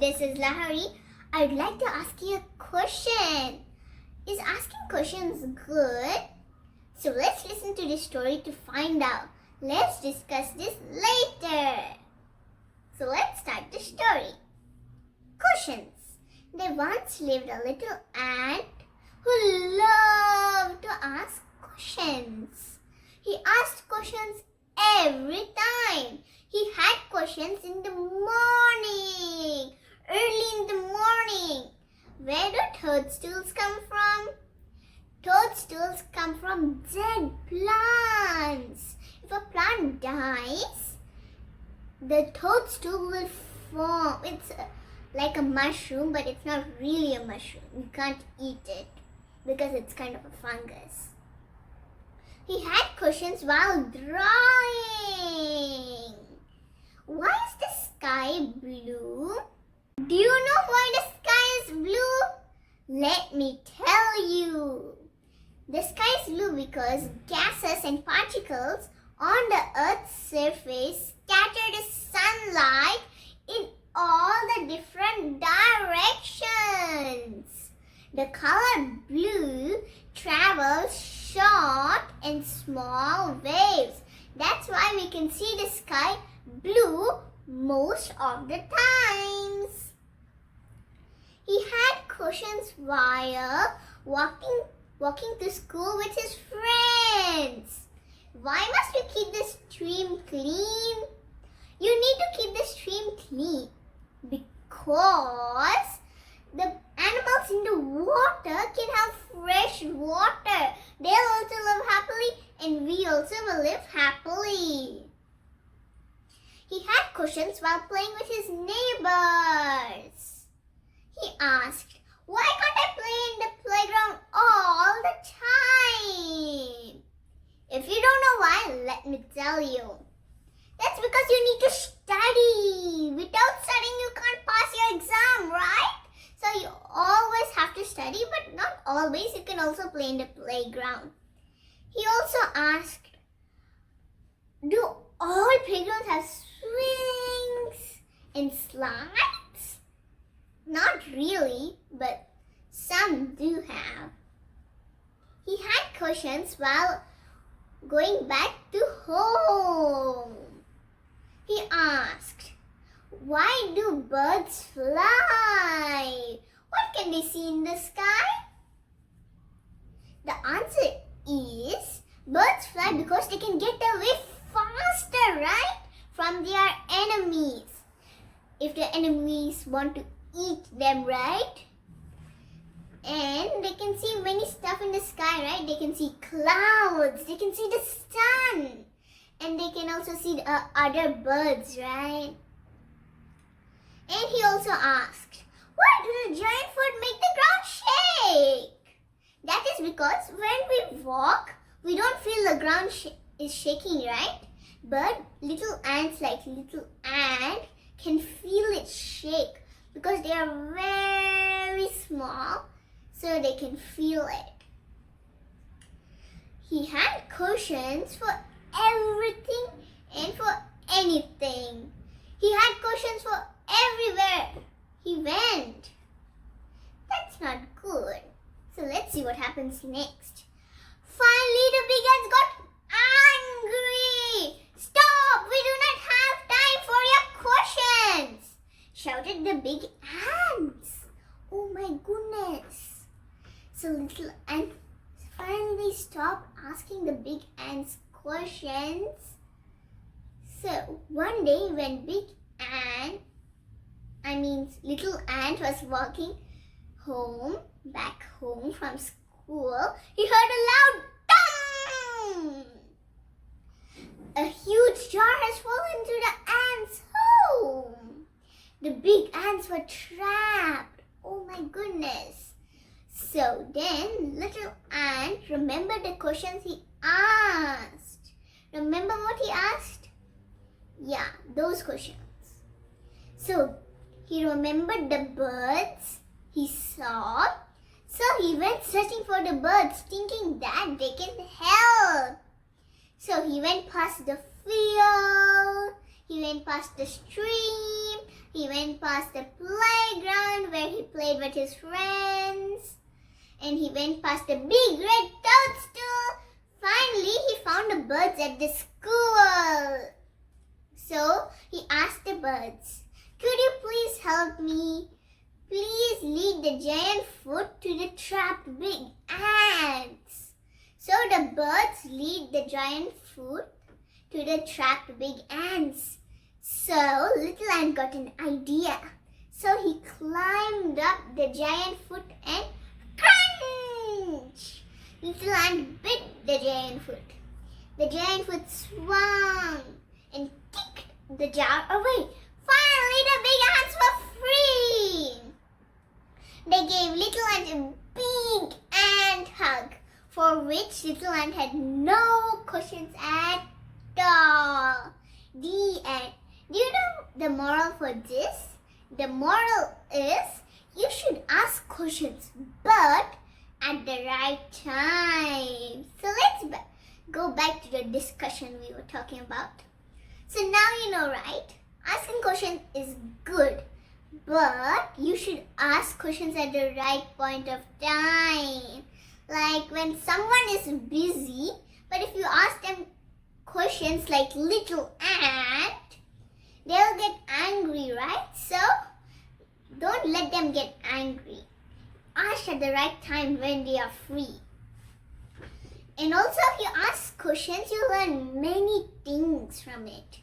this is Lahari. I'd like to ask you a question. Is asking questions good? So let's listen to the story to find out. Let's discuss this later. So let's start the story. Questions. There once lived a little ant who loved to ask questions. He asked questions every time. He had questions in the morning, early in the morning. Where do toadstools come from? Toadstools come from dead plants. If a plant dies, the toadstool will form. It's like a mushroom, but it's not really a mushroom. You can't eat it because it's kind of a fungus. He had questions while drawing. Why is the sky blue? Do you know why the sky is blue? Let me tell you. The sky is blue because gases and particles on the Earth's surface scatter the sunlight in all the different directions. The color blue travels short and small waves. That's why we can see the sky blue most of the times. He had questions while walking to school with his friends. Why must we keep the stream clean? You need to keep the stream clean because the animals in the water can have fresh water. They'll also live happily and we also will live happily. He had questions while playing with his neighbors. He asked, why can't I play in the playground all the time? If you don't know why, let me tell you. That's because you need to study. Without studying, you can't pass your exam, right? So you always have to study, but not always. You can also play in the playground. He also asked, do all playgrounds have swings and slides? Not really, but some do have. He had questions while going back to home. He asked, why do birds fly? What can they see in the sky? The answer is birds fly because they can get away faster, right? From their enemies. If the enemies want to eat them, right? And they can see many stuff in the sky, right? They can see clouds, they can see the sun, and they can also see the other birds, right? And he also asked, why do the giant foot make the ground shake? That is because when we walk, we don't feel the ground is shaking, right? But little ants like little ant can feel it shake because they are very small, so they can feel it. He had questions for everything and for anything. He had questions for everywhere he went. That's not good. So let's see what happens next. Finally, the big ants got angry. Stop! We do not have time for your questions, shouted the big ants. Oh my goodness. So little ant finally stopped asking the big ants questions. So one day when little ant was walking back home from school, he heard a loud thump. A huge jar has fallen into the ants' home. The big ants were trapped. Oh my goodness. So then little ant remembered the questions he asked. Remember what he asked? Yeah, those questions. So he remembered the birds he saw. So he went searching for the birds, thinking that they can help. So he went past the field. He went past the stream. He went past the playground where he played with his friends. And he went past the big red toadstool. Finally, he found the birds at the school. So, he asked the birds, "Could you please help me? Please lead the giant foot to the trapped big ants." So, the birds lead the giant foot to the trapped big ants. So, little ant got an idea. So, he climbed up the giant foot and crunch! Little ant bit the giant foot. The giant foot swung and kicked the jar away. Finally, the big ants were free. They gave little ant a big ant hug, for which little ant had no questions at all. The end. Do you know the moral for this? The moral is you should ask questions, but at the right time. So let's go back to the discussion we were talking about. So now you know, right? Asking questions is good, but you should ask questions at the right point of time. Like when someone is busy, but if you ask them questions like little ant, they'll get angry, right? So don't let them get angry. Ask at the right time when they are free. And also, if you ask questions, you learn many things from it.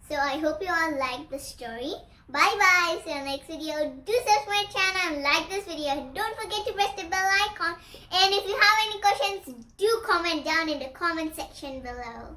So I hope you all like the story. Bye bye. See you in the next video. Do subscribe to my channel and like this video. Don't forget to press the bell icon. And if you have any questions, do comment down in the comment section below.